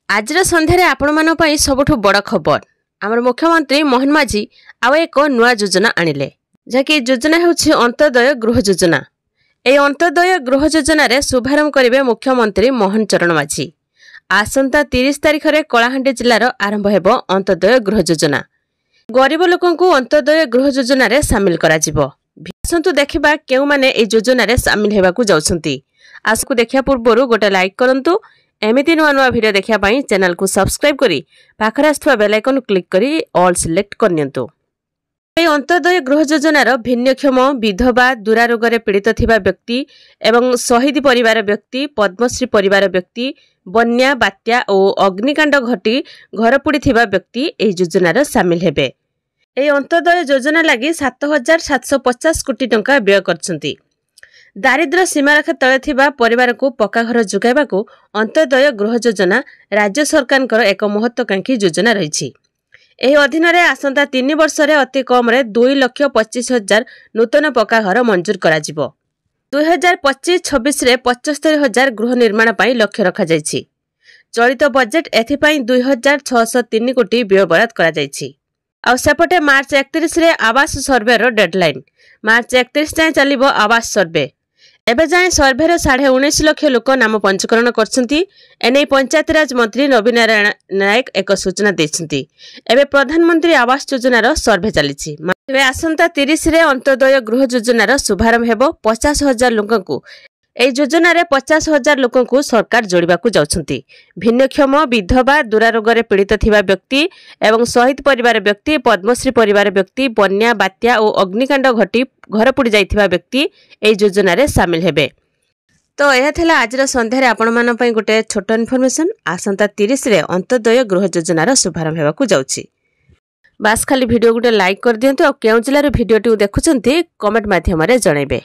आज सन्धार आपण सबुठ बड़ खबर आमर मुख्यमंत्री मोहन माझी आउ एक नुआ योजना आणिले जहाँकि योजना होछि अंत्योदय गृह योजना। ए अंत्योदय गृह योजना रे शुभारंभ करेंगे मुख्यमंत्री मोहन चरण माझी। आसंता 30 तारिख में कलाहांडी जिलार आरंभ हेबो अंत्योदय गृह योजना। गरीब लोकंकु अंत्योदय गृह योजना रे सामिल करा जिवो। आसंतु देखिबा केउ माने ए योजना रे सामिल हेबाकु जाउछंती। आसकु देखिया पूर्वरु गोटे लाइक करंतु। एमिति नुआ नुआ वीडियो देखिया पई चैनल को सब्सक्राइब करी पाखरे आस्थुवा बेल आइकन क्लिक करी ऑल सिलेक्ट करनियंतु। ए अंत्योदय गृह योजनार भिन्नक्षम विधवा दुरारोग रे पीड़ित थिबा व्यक्ति एवं शहीद परिवार व्यक्ति पद्मश्री परिवार व्यक्ति बन्या बात्या और अग्निकांड घटी घर पुड़ी थिबा व्यक्ति ए योजनार सामिल हेबे। ए अंत्योदय योजना लागि 7750 कोटी टंका व्यय करछंती। दारिद्र्य सीमारेखा तले थिबा परिवार को पक्का घर जोगाइबाकू अंत्योदय गृह योजना राज्य सरकार एक महत्वाकांक्षी योजना रही। एही अधीन रे आसंता 3 वर्ष रे अति कम रे 2,25,000 नूतन पक्का घर मंजूर करा जिवो। 2025-26 रे 75,000 गृह निर्माण पाई लक्ष्य रखा जायछि। चलित बजेट एथिपाई 2,603 कोटी व्यय बराद करा जायछि। आ सेपटे मार्च 31 रे आवास सर्वे रो डेडलाइन मार्च 31 जाए चलिबो आवास सर्वे। एबे जाए सर्वे रे 19.5 लाख लोक नाम पंजीकरण करछंती। एनै पंचायत राज मंत्री नवीन नारायण नायक एक सूचना दैछंती। एबे प्रधानमंत्री आवास योजना रो सर्वे चलिछि। एबे आसंता 30 रे अंत्योदय गृह योजना रो शुभारंभ हेबो। 50,000 लोकंकु ए योजना रे 50,000 लोकंकु सरकार जोड़िबाकू जाउछंती। भिन्नक्षम विधवा दुरारोग रे पीड़ित थिबा व्यक्ति एवं शहीद परिवार व्यक्ति पद्मश्री परिवार व्यक्ति बन्या बात्या और अग्निकांड घटी घर पुड़ी जाइथिबा व्यक्ति ए योजना रे शामिल हेबे। तो यह थिला आजर संध्यारे आपण मानन पई गोटे छोट इन्फॉर्मेशन। आसंता 30 रे अंत्योदय गृह योजना रो शुभारंभ हेबाकू जाउछि। बास खाली वीडियो गोटे लाइक कर दियंतु और केउ जिल्ला रो वीडियोटी देखुछंती कमेंट माध्यम रे जणैबे।